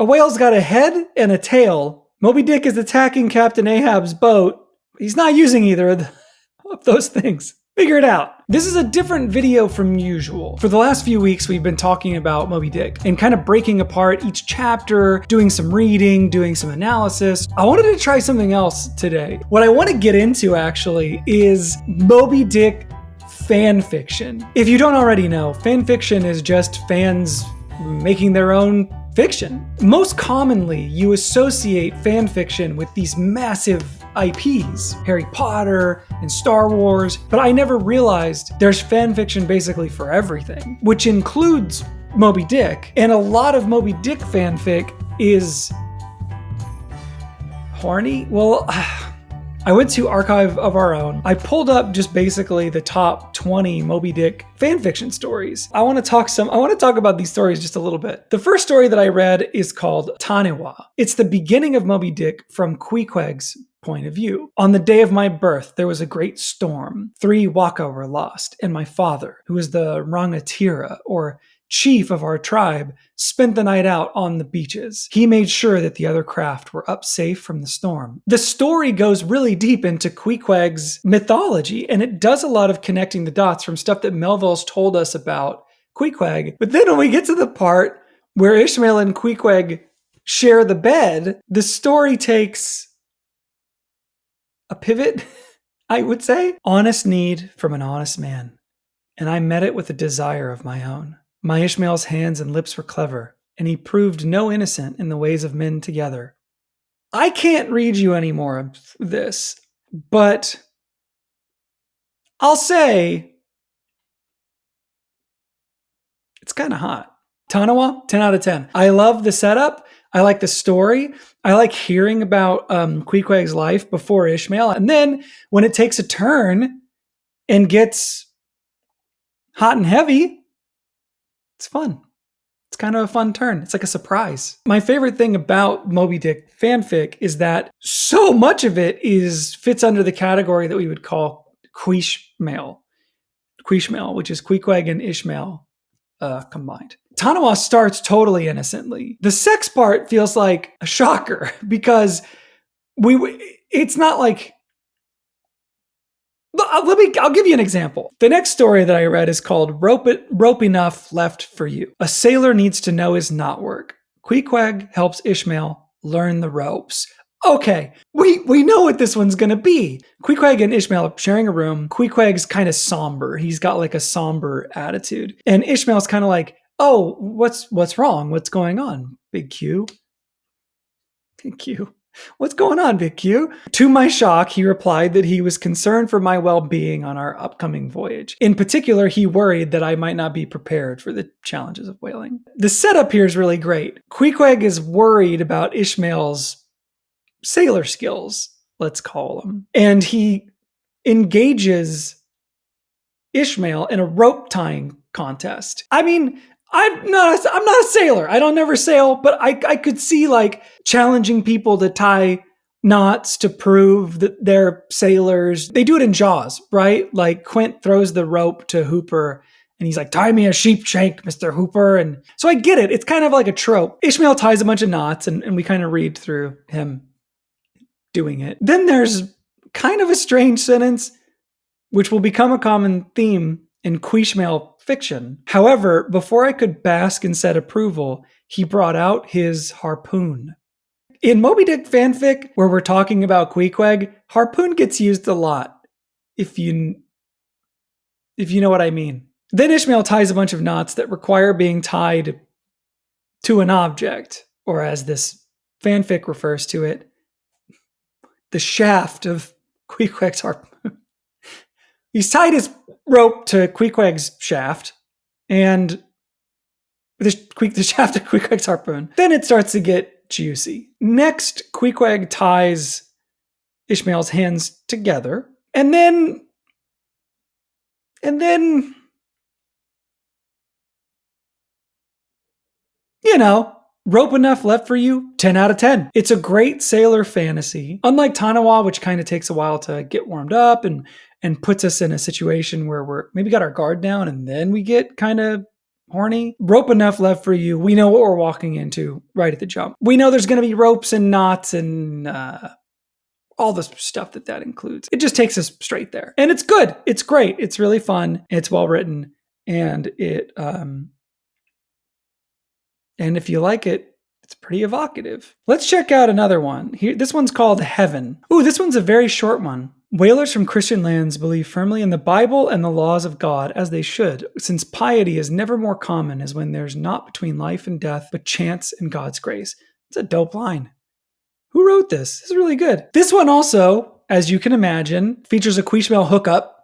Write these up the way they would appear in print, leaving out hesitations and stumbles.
A whale's got a head and a tail. Moby Dick is attacking Captain Ahab's boat. He's not using either of those things. Figure it out. This is a different video from usual. For the last few weeks, we've been talking about Moby Dick and kind of breaking apart each chapter, doing some reading, doing some analysis. I wanted to try something else today. What I want to get into actually is Moby Dick fan fiction. If you don't already know, fan fiction is just fans making their own fiction. Most commonly, you associate fan fiction with these massive IPs, Harry Potter and Star Wars, but I never realized there's fan fiction basically for everything, which includes Moby Dick. And a lot of Moby Dick fanfic is horny. Well, I went to Archive of Our Own. I pulled up just basically the top 20 Moby Dick fanfiction stories. I want to talk about these stories just a little bit. The first story that I read is called Tanewa. It's the beginning of Moby Dick from Queequeg's point of view. On the day of my birth, there was a great storm. 3 waka were lost, and my father, who is the Rangatira, or chief of our tribe, spent the night out on the beaches. He made sure that the other craft were up safe from the storm. The story goes really deep into Queequeg's mythology, and it does a lot of connecting the dots from stuff that Melville's told us about Queequeg. But then when we get to the part where Ishmael and Queequeg share the bed, the story takes a pivot, I would say. Honest need from an honest man, and I met it with a desire of my own. My Ishmael's hands and lips were clever, and he proved no innocent in the ways of men together. I can't read you any more of this, but I'll say it's kind of hot. Tanewa, 10 out of 10. I love the setup. I like the story. I like hearing about Queequeg's life before Ishmael. And then when it takes a turn and gets hot and heavy, it's fun. It's kind of a fun turn. It's like a surprise. My favorite thing about Moby Dick fanfic is that so much of it fits under the category that we would call Queishmael. Queishmael, which is Queequeg and Ishmael combined. Tanewa starts totally innocently. The sex part feels like a shocker because it's not like, I'll give you an example. The next story that I read is called Rope Enough Left for You. A sailor needs to know his knot work. Queequeg helps Ishmael learn the ropes. Okay, we know what this one's gonna be. Queequeg and Ishmael are sharing a room. Queequeg's kind of somber. He's got like a somber attitude. And Ishmael's kind of like, oh, what's wrong? What's going on, Big Q? Big Q. What's going on, Big Q? To my shock, he replied that he was concerned for my well-being on our upcoming voyage. In particular, he worried that I might not be prepared for the challenges of whaling. The setup here is really great. Queequeg is worried about Ishmael's sailor skills, let's call them. And he engages Ishmael in a rope tying contest. I mean, I'm not a sailor. I don't never sail, but I could see like challenging people to tie knots to prove that they're sailors. They do it in Jaws, right? Like Quint throws the rope to Hooper and he's like, tie me a sheep shank, Mr. Hooper. And so I get it. It's kind of like a trope. Ishmael ties a bunch of knots and we kind of read through him doing it. Then there's kind of a strange sentence, which will become a common theme in Queishmael fiction. However, before I could bask in said approval, he brought out his harpoon. In Moby Dick fanfic, where we're talking about Queequeg, harpoon gets used a lot, if you know what I mean. Then Ishmael ties a bunch of knots that require being tied to an object, or as this fanfic refers to it, the shaft of Queequeg's harpoon. He's tied his rope to Queequeg's shaft and the shaft of Queequeg's harpoon. Then it starts to get juicy. Next, Queequeg ties Ishmael's hands together. And then, you know, rope enough left for you, 10 out of 10. It's a great sailor fantasy. Unlike Tanewa, which kind of takes a while to get warmed up and puts us in a situation where we're maybe got our guard down and then we get kind of horny. Rope enough left for you. We know what we're walking into right at the jump. We know there's going to be ropes and knots and all the stuff that includes. It just takes us straight there. And it's good. It's great. It's really fun. It's well written. And and if you like it, it's pretty evocative. Let's check out another one. Here, this one's called Heaven. Ooh, this one's a very short one. Whalers from Christian lands believe firmly in the Bible and the laws of God, as they should, since piety is never more common as when there's not between life and death, but chance and God's grace. It's a dope line. Who wrote this? This is really good. This one also, as you can imagine, features a Ishmael hookup,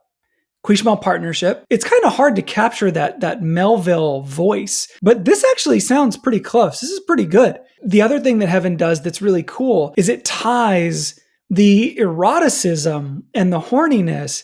Ishmael partnership. It's kind of hard to capture that Melville voice, but this actually sounds pretty close. This is pretty good. The other thing that Heaven does that's really cool is it ties the eroticism and the horniness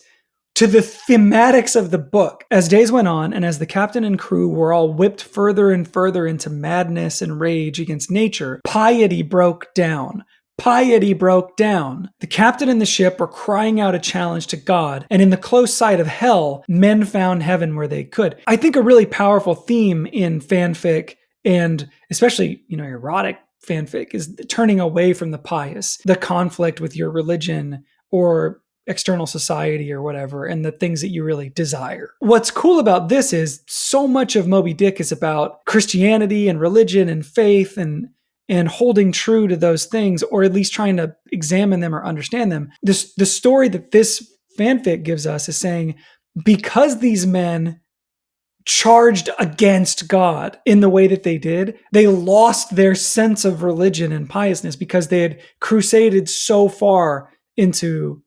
to the thematics of the book. As days went on, and as the captain and crew were all whipped further and further into madness and rage against nature, piety broke down. Piety broke down. The captain and the ship were crying out a challenge to God, and in the close sight of hell, men found heaven where they could. I think a really powerful theme in fanfic, and especially, erotic fanfic, is turning away from the pious, the conflict with your religion or external society or whatever, and the things that you really desire. What's cool about this is so much of Moby Dick is about Christianity and religion and faith and holding true to those things, or at least trying to examine them or understand them. The story that this fanfic gives us is saying, because these men charged against God in the way that they did, they lost their sense of religion and piousness because they had crusaded so far into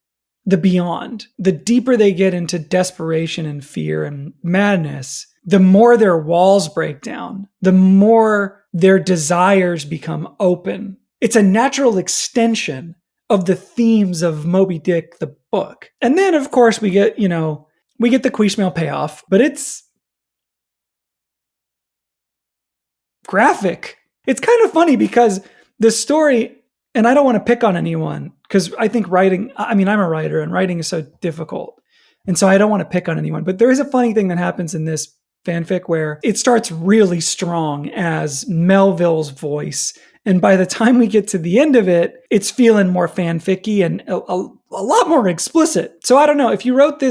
the beyond. The deeper they get into desperation and fear and madness, the more their walls break down, the more their desires become open. It's a natural extension of the themes of Moby Dick, the book. And then, of course, we get the Ishmael payoff, but it's graphic. It's kind of funny because the story, and I don't want to pick on anyone because I think I'm a writer and writing is so difficult. And so I don't want to pick on anyone, but there is a funny thing that happens in this fanfic where it starts really strong as Melville's voice. And by the time we get to the end of it, it's feeling more fanficky and a lot more explicit. So I don't know, if you wrote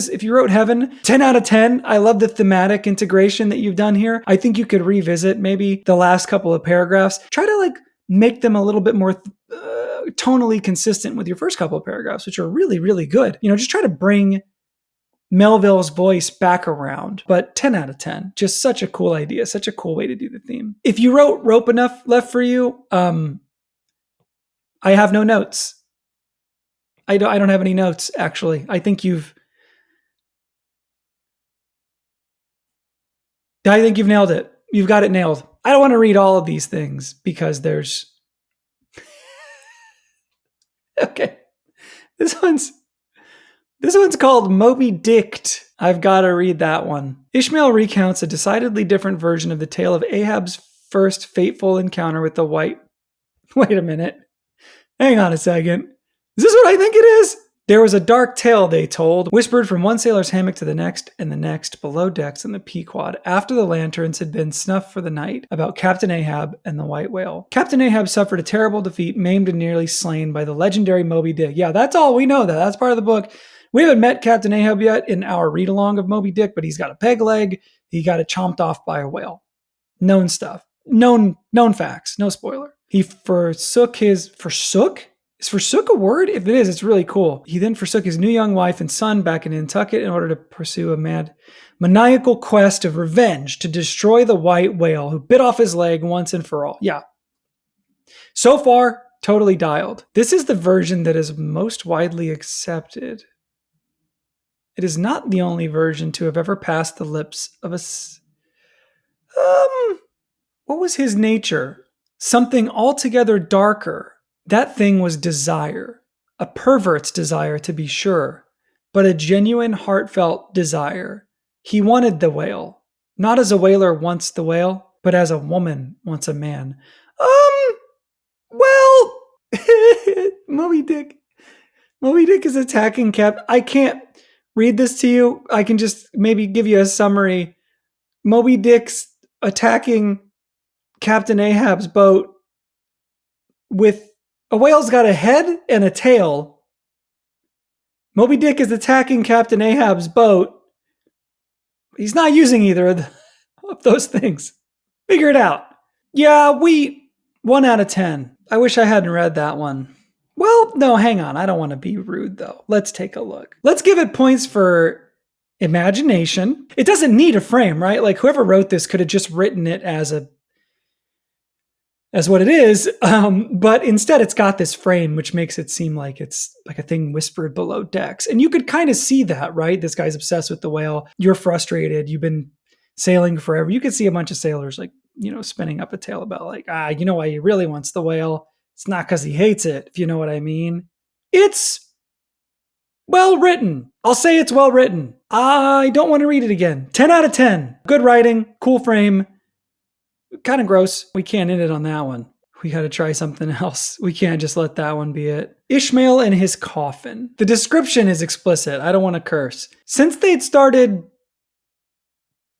Heaven, 10 out of 10. I love the thematic integration that you've done here. I think you could revisit maybe the last couple of paragraphs. Try to make them a little bit more tonally consistent with your first couple of paragraphs, which are really, really good. Just try to bring Melville's voice back around, but 10 out of 10. Just such a cool idea, such a cool way to do the theme. If you wrote Rope Enough left for you, I have no notes. I don't have any notes, actually. I think you've nailed it. You've got it nailed. I don't want to read all of these things because there's okay. This one's called Moby Dick-inspired. I've got to read that one. Ishmael recounts a decidedly different version of the tale of Ahab's first fateful encounter with the white. Wait a minute. Hang on a second. Is this what I think it is? There was a dark tale, they told, whispered from one sailor's hammock to the next and the next below decks in the Pequod after the lanterns had been snuffed for the night about Captain Ahab and the white whale. Captain Ahab suffered a terrible defeat, maimed and nearly slain by the legendary Moby Dick. Yeah, that's all we know. That's part of the book. We haven't met Captain Ahab yet in our read-along of Moby Dick, but he's got a peg leg. He got it chomped off by a whale. Known stuff. Known facts. No spoiler. He forsook? Is forsook a word? If it is, it's really cool. He then forsook his new young wife and son back in Nantucket in order to pursue a maniacal quest of revenge to destroy the white whale who bit off his leg once and for all. Yeah. So far, totally dialed. This is the version that is most widely accepted. It is not the only version to have ever passed the lips of a... What was his nature? Something altogether darker. That thing was desire, a pervert's desire to be sure, but a genuine heartfelt desire. He wanted the whale, not as a whaler wants the whale, but as a woman wants a man. Well, Moby Dick is attacking I can't read this to you. I can just maybe give you a summary. Moby Dick's attacking Captain Ahab's boat with a whale's got a head and a tail. Moby Dick is attacking Captain Ahab's boat. He's not using either of those things. Figure it out. Yeah, 1 out of 10. I wish I hadn't read that one. Well, no, hang on. I don't want to be rude, though. Let's take a look. Let's give it points for imagination. It doesn't need a frame, right? Like whoever wrote this could have just written it as what it is. But instead it's got this frame, which makes it seem like it's like a thing whispered below decks. And you could kind of see that, right? This guy's obsessed with the whale. You're frustrated. You've been sailing forever. You could see a bunch of sailors like, spinning up a tale about like, you know why he really wants the whale. It's not because he hates it, if you know what I mean. It's well written. I'll say it's well written. I don't want to read it again. 10 out of 10. Good writing, cool frame. Kind of gross. We can't end it on that one. We got to try something else. We can't just let that one be it. Ishmael and his coffin. The description is explicit. I don't want to curse. Since they'd started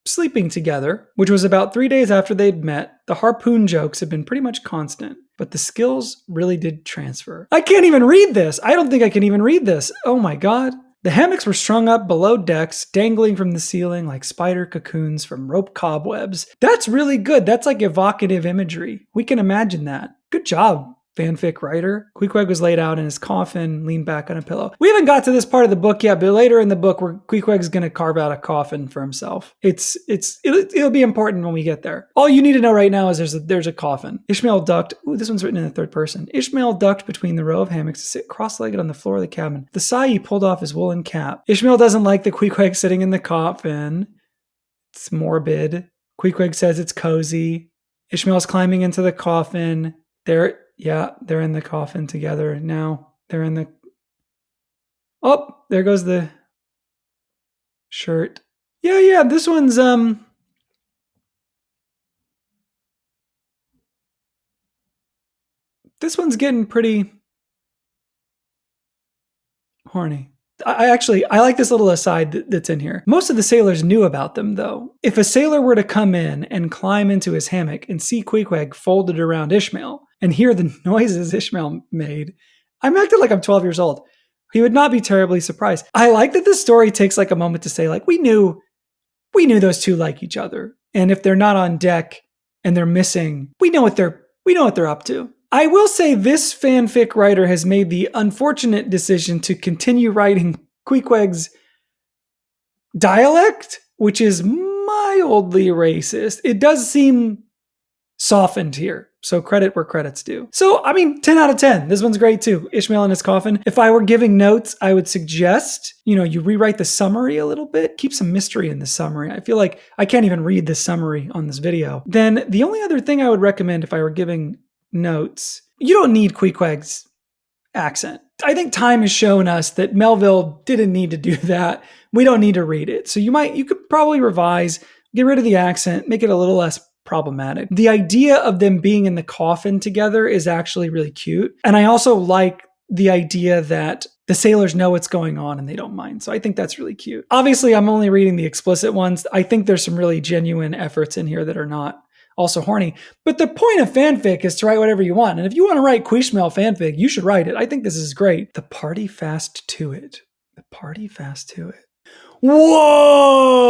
sleeping together, which was about 3 days after they'd met, the harpoon jokes had been pretty much constant. But the skills really did transfer. I can't even read this. I don't think I can even read this. Oh my God. The hammocks were strung up below decks, dangling from the ceiling like spider cocoons from rope cobwebs. That's really good. That's like evocative imagery. We can imagine that. Good job, fanfic writer. Queequeg was laid out in his coffin, leaned back on a pillow. We haven't got to this part of the book yet, but later in the book, where Queequeg's going to carve out a coffin for himself. It'll be important when we get there. All you need to know right now is there's a coffin. Ishmael ducked. Ooh, this one's written in the third person. Ishmael ducked between the row of hammocks to sit cross-legged on the floor of the cabin. The sigh, he pulled off his woolen cap. Ishmael doesn't like the Queequeg sitting in the coffin. It's morbid. Queequeg says it's cozy. Ishmael's climbing into the coffin. They're in the coffin together now. Oh, there goes the shirt. Yeah, this one's getting pretty horny. I like this little aside that's in here. Most of the sailors knew about them, though. If a sailor were to come in and climb into his hammock and see Queequeg folded around Ishmael and hear the noises Ishmael made, I'm acting like I'm 12 years old. He would not be terribly surprised. I like that this story takes like a moment to say, like, we knew those two like each other. And if they're not on deck and they're missing, we know what they're up to. I will say this fanfic writer has made the unfortunate decision to continue writing Queequeg's dialect, which is mildly racist. It does seem softened here. So credit where credit's due. So, 10 out of 10. This one's great too. Ishmael in his coffin. If I were giving notes, I would suggest, you rewrite the summary a little bit. Keep some mystery in the summary. I feel like I can't even read the summary on this video. Then the only other thing I would recommend if I were giving notes, you don't need Queequeg's accent. I think time has shown us that Melville didn't need to do that. We don't need to read it. So you could probably revise, get rid of the accent, make it a little less problematic. The idea of them being in the coffin together is actually really cute. And I also like the idea that the sailors know what's going on and they don't mind. So I think that's really cute. Obviously, I'm only reading the explicit ones. I think there's some really genuine efforts in here that are not also horny. But the point of fanfic is to write whatever you want. And if you want to write Queishmael fanfic, you should write it. I think this is great. The party fast to it. Whoa!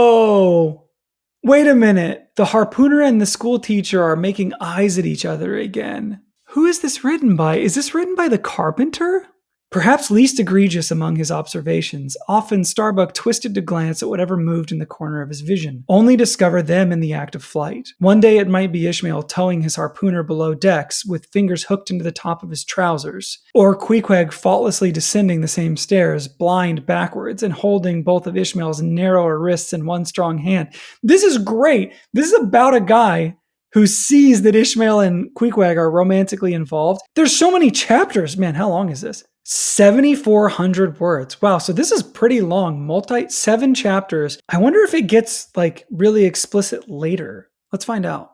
Wait a minute. The harpooner and the school teacher are making eyes at each other again. Who is this written by? Is this written by the carpenter? Perhaps least egregious among his observations, often Starbuck twisted to glance at whatever moved in the corner of his vision, only to discover them in the act of flight. One day it might be Ishmael towing his harpooner below decks with fingers hooked into the top of his trousers, or Queequeg faultlessly descending the same stairs, blind backwards, and holding both of Ishmael's narrower wrists in one strong hand. This is great. This is about a guy who sees that Ishmael and Queequeg are romantically involved. There's so many chapters. Man, how long is this? 7,400 words. Wow, so this is pretty long, 7 chapters. I wonder if it gets like really explicit later. Let's find out.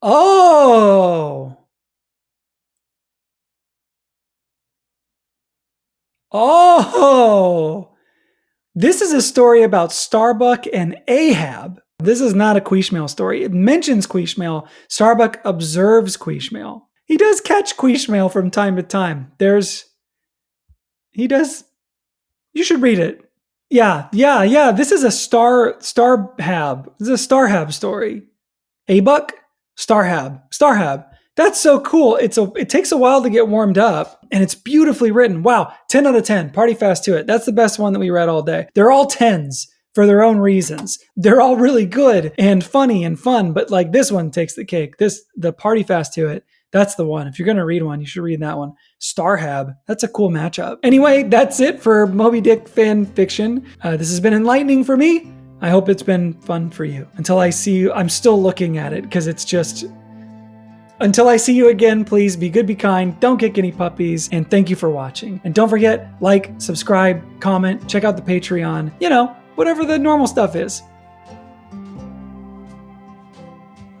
Oh, this is a story about Starbuck and Ahab. This is not a Quishmael story. It mentions Quishmael. Starbuck observes Quishmael. He does catch Quishmael from time to time. He does. You should read it. Yeah. This is a Starhab. This is a Starhab story. A-Buck? Starhab. That's so cool. It takes a while to get warmed up, and it's beautifully written. Wow, 10 out of 10. Party fast to it. That's the best one that we read all day. They're all 10s for their own reasons. They're all really good and funny and fun, but like this one takes the cake. The party fast to it. That's the one. If you're going to read one, you should read that one. Starhab. That's a cool matchup. Anyway, that's it for Moby Dick fan fiction. This has been enlightening for me. I hope it's been fun for you. Until I see you, I'm still looking at it because it's just... Until I see you again, please be good, be kind, don't kick any puppies, and thank you for watching. And don't forget, like, subscribe, comment, check out the Patreon, whatever the normal stuff is.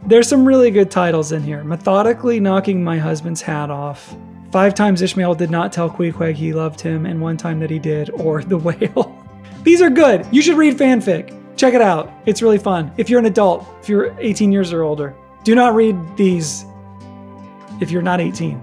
There's some really good titles in here. Methodically Knocking My Husband's Hat Off, 5 times Ishmael did not tell Queequeg he loved him, and 1 time that he did, or The Whale. These are good. You should read fanfic. Check it out. It's really fun. If you're an adult, if you're 18 years or older, do not read these if you're not 18.